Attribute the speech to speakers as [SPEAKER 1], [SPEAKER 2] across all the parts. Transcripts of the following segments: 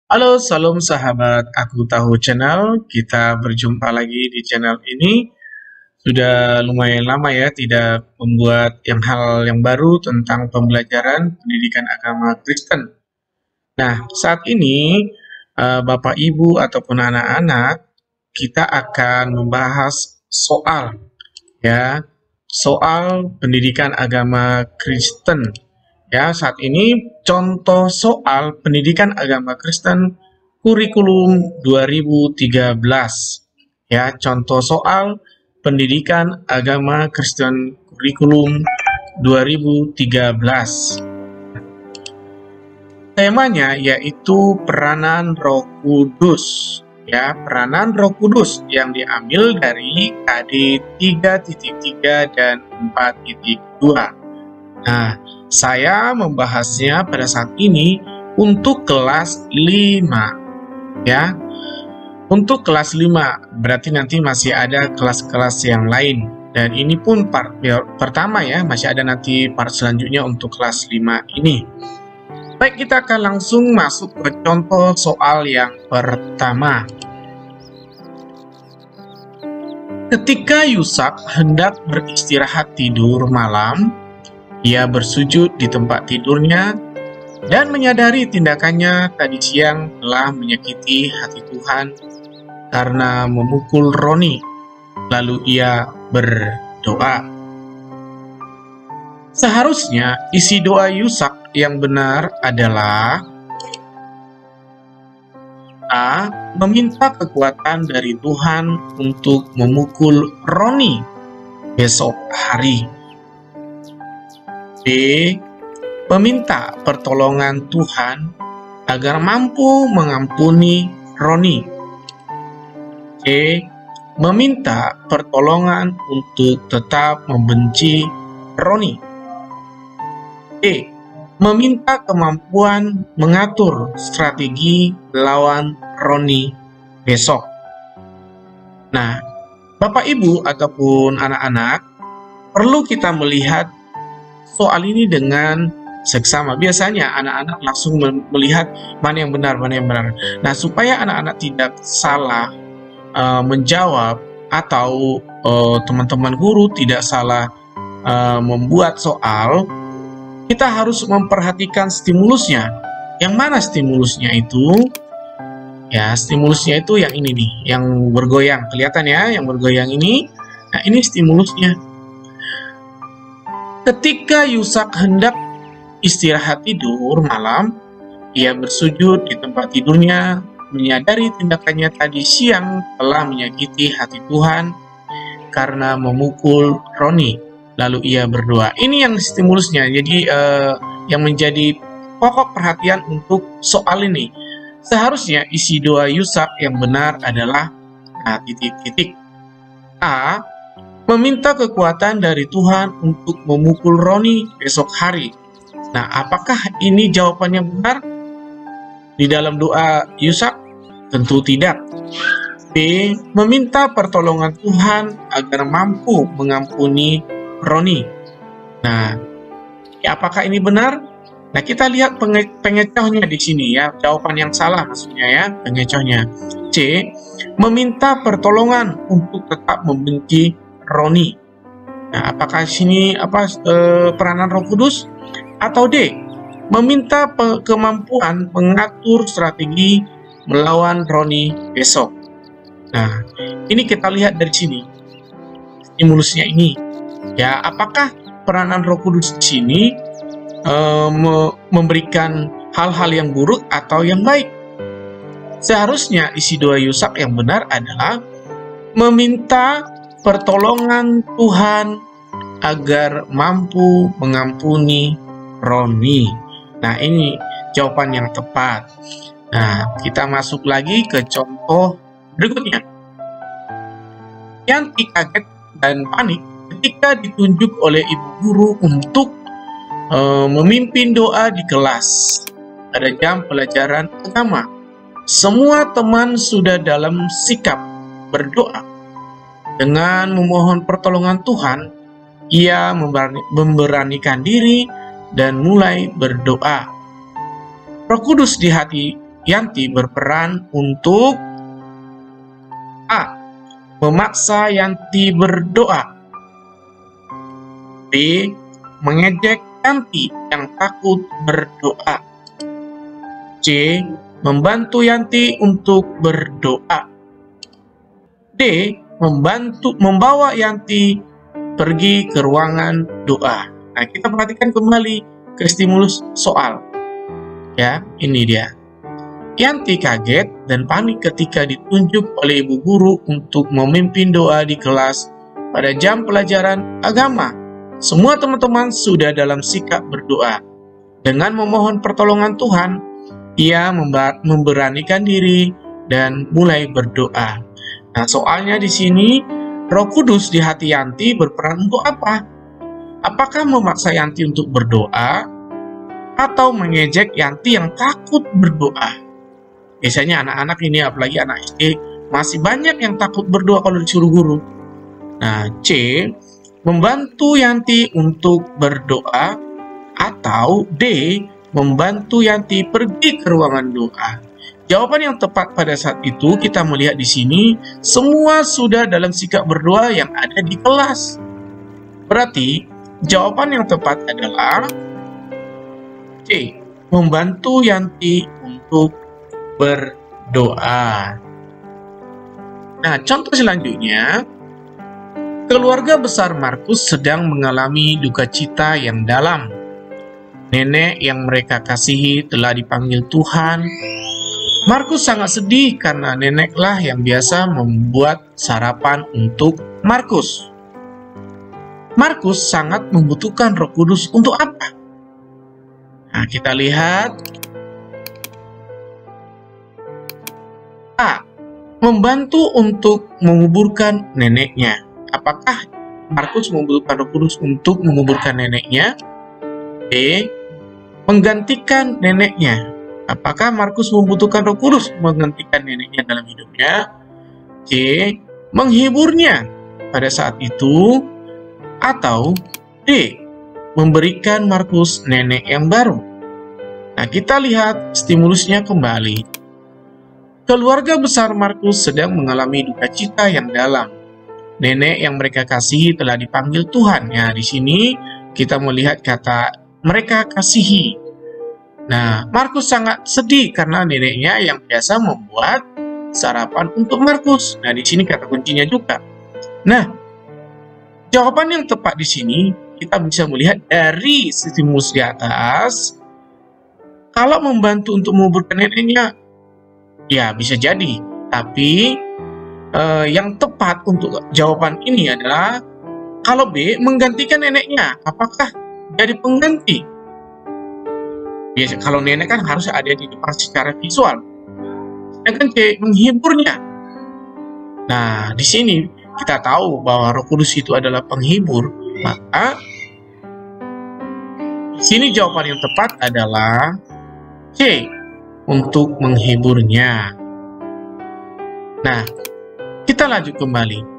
[SPEAKER 1] Halo, salam sahabat Aku Tahu Channel. Kita berjumpa lagi di channel ini. Sudah lumayan lama ya tidak membuat hal yang baru tentang pembelajaran pendidikan agama Kristen. Nah, saat ini Bapak Ibu ataupun anak-anak kita akan membahas ya, soal pendidikan agama Kristen. Ya, saat ini contoh soal pendidikan agama Kristen kurikulum 2013. Ya, contoh soal pendidikan agama Kristen kurikulum 2013. Temanya yaitu peranan Roh Kudus. Ya, peranan Roh Kudus yang diambil dari KD 3.3 dan 4.2. Nah, saya membahasnya pada saat ini untuk kelas 5. Ya. Untuk kelas 5, berarti nanti masih ada kelas-kelas yang lain. Dan ini pun part pertama ya, masih ada nanti part selanjutnya untuk kelas 5 ini. Baik, kita akan langsung masuk ke contoh soal yang pertama. Ketika Yusak hendak beristirahat tidur malam, ia bersujud di tempat tidurnya dan menyadari tindakannya tadi siang telah menyakiti hati Tuhan karena memukul Roni. Lalu ia berdoa. Seharusnya isi doa Yusak yang benar adalah A. Meminta kekuatan dari Tuhan untuk memukul Roni besok hari. B. Meminta pertolongan Tuhan agar mampu mengampuni Roni. C. Meminta pertolongan untuk tetap membenci Roni. D. Meminta kemampuan mengatur strategi lawan Roni besok. Nah, Bapak Ibu ataupun anak-anak, perlu kita melihat soal ini dengan seksama. Biasanya anak-anak langsung melihat mana yang benar, mana yang benar. Nah, supaya anak-anak tidak salah menjawab atau teman-teman guru tidak salah membuat soal, kita harus memperhatikan stimulusnya. Yang mana stimulusnya itu? Ya, stimulusnya itu yang ini nih, yang bergoyang. Kelihatan ya, yang bergoyang ini. Nah, ini stimulusnya. Ketika Yusak hendak istirahat tidur malam, ia bersujud di tempat tidurnya, menyadari tindakannya tadi siang telah menyakiti hati Tuhan karena memukul Roni. Lalu ia berdoa. Ini yang stimulusnya. Jadi yang menjadi pokok perhatian untuk soal ini. Seharusnya isi doa Yusak yang benar adalah titik-titik. A. Meminta kekuatan dari Tuhan untuk memukul Roni besok hari. Nah, apakah ini jawabannya benar di dalam doa Yusak? Tentu tidak. B. Meminta pertolongan Tuhan agar mampu mengampuni Roni. Nah, apakah ini benar? Nah, kita lihat pengecohnya di sini ya. Jawaban yang salah maksudnya ya, pengecohnya. C. Meminta pertolongan untuk tetap membenci Roni. Nah, apakah sini peranan Roh Kudus? Atau D. Meminta kemampuan mengatur strategi melawan Roni besok. Nah, ini kita lihat dari sini. Stimulusnya ini. Ya, apakah peranan Roh Kudus di sini memberikan hal-hal yang buruk atau yang baik? Seharusnya isi doa Yusak yang benar adalah meminta pertolongan Tuhan agar mampu mengampuni Roni. Nah, ini jawaban yang tepat. Nah, kita masuk lagi ke contoh berikutnya. Yanti kaget dan panik ketika ditunjuk oleh ibu guru untuk memimpin doa di kelas pada jam pelajaran agama. Semua teman sudah dalam sikap berdoa. Dengan memohon pertolongan Tuhan, ia memberanikan diri dan mulai berdoa. Roh Kudus di hati Yanti berperan untuk A. Memaksa Yanti berdoa. B. Mengejek Yanti yang takut berdoa. C. Membantu Yanti untuk berdoa. D. Membawa Yanti pergi ke ruangan doa. Nah, kita perhatikan kembali ke stimulus soal. Ya, ini dia. Yanti kaget dan panik ketika ditunjuk oleh ibu guru untuk memimpin doa di kelas pada jam pelajaran agama. Semua teman-teman sudah dalam sikap berdoa. Dengan memohon pertolongan Tuhan, ia memberanikan diri dan mulai berdoa. Nah, soalnya di sini, Roh Kudus di hati Yanti berperan untuk apa? Apakah memaksa Yanti untuk berdoa atau mengejek Yanti yang takut berdoa? Biasanya anak-anak ini, apalagi anak SD, masih banyak yang takut berdoa kalau disuruh guru. Nah, C. Membantu Yanti untuk berdoa, atau D. Membantu Yanti pergi ke ruangan doa. Jawaban yang tepat pada saat itu kita melihat di sini, semua sudah dalam sikap berdoa yang ada di kelas. Berarti jawaban yang tepat adalah C. Membantu Yanti untuk berdoa. Nah, contoh selanjutnya, keluarga besar Markus sedang mengalami duka cita yang dalam. Nenek yang mereka kasihi telah dipanggil Tuhan. Markus sangat sedih karena neneklah yang biasa membuat sarapan untuk Markus. Markus sangat membutuhkan Roh Kudus untuk apa? Nah, kita lihat. A. Membantu untuk menguburkan neneknya. Apakah Markus membutuhkan Roh Kudus untuk menguburkan neneknya? B. Menggantikan neneknya. Apakah Markus membutuhkan Roh Kudus menggantikan neneknya dalam hidupnya? C. Menghiburnya pada saat itu. Atau D. Memberikan Markus nenek yang baru. Nah, kita lihat stimulusnya kembali. Keluarga besar Markus sedang mengalami duka cita yang dalam. Nenek yang mereka kasihi telah dipanggil Tuhan. Ya, di sini kita melihat kata mereka kasihi. Nah, Markus sangat sedih karena neneknya yang biasa membuat sarapan untuk Markus. Nah, di sini kata kuncinya juga. Nah, jawaban yang tepat di sini kita bisa melihat dari stimulus di atas. Kalau membantu untuk menguburkan neneknya, ya bisa jadi. Tapi yang tepat untuk jawaban ini adalah kalau B, menggantikan neneknya. Apakah jadi pengganti? Biasa, kalau nenek kan harus ada di depan secara visual. Sedangkan C, menghiburnya. Nah, di sini kita tahu bahwa Roh Kudus itu adalah penghibur. Maka di sini jawaban yang tepat adalah C, untuk menghiburnya. Nah, kita lanjut kembali.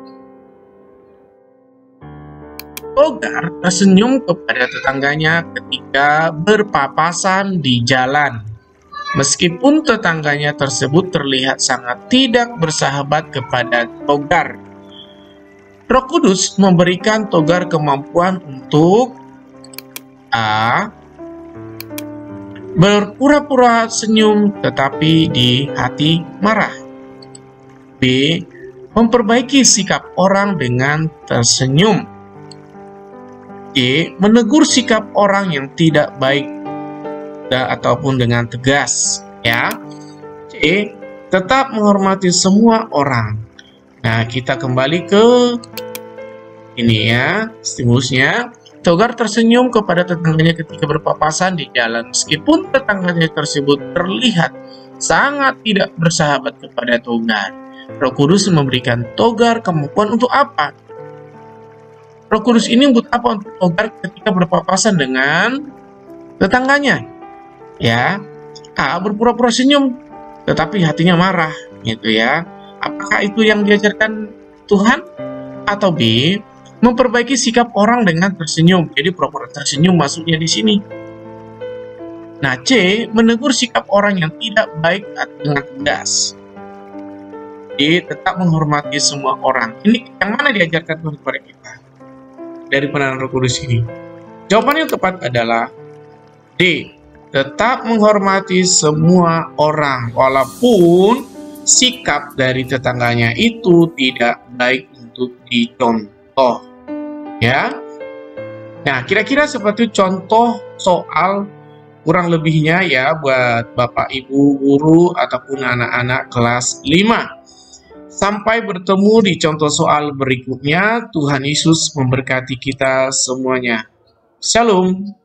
[SPEAKER 1] Togar tersenyum kepada tetangganya ketika berpapasan di jalan. Meskipun tetangganya tersebut terlihat sangat tidak bersahabat kepada Togar. Roh Kudus memberikan Togar kemampuan untuk A. Berpura-pura senyum tetapi di hati marah. B. Memperbaiki sikap orang dengan tersenyum. C. Menegur sikap orang yang tidak baik ataupun dengan tegas. Ya. C. Tetap menghormati semua orang. Nah, kita kembali ke ini ya, stimulusnya. Togar tersenyum kepada tetangganya ketika berpapasan di jalan. Meskipun tetangganya tersebut terlihat sangat tidak bersahabat kepada Togar. Roh Kudus memberikan Togar kemampuan untuk apa? Roh Kudus ini untuk apa? Untuk Togar ketika berpapasan dengan tetangganya. Ya, A. Berpura-pura senyum, tetapi hatinya marah, gitu ya. Apakah itu yang diajarkan Tuhan? Atau B. Memperbaiki sikap orang dengan tersenyum. Jadi pura-pura tersenyum maksudnya di sini. Nah, C, menegur sikap orang yang tidak baik dengan tegas. D, tetap menghormati semua orang. Ini yang mana diajarkan Tuhan kepada kita dari penerangan Roh Kudus ini? Jawaban yang tepat adalah D, tetap menghormati semua orang walaupun sikap dari tetangganya itu tidak baik untuk dicontoh. Ya. Nah, kira-kira seperti contoh soal kurang lebihnya ya buat Bapak Ibu guru ataupun anak-anak kelas 5. Sampai bertemu di contoh soal berikutnya. Tuhan Yesus memberkati kita semuanya. Shalom.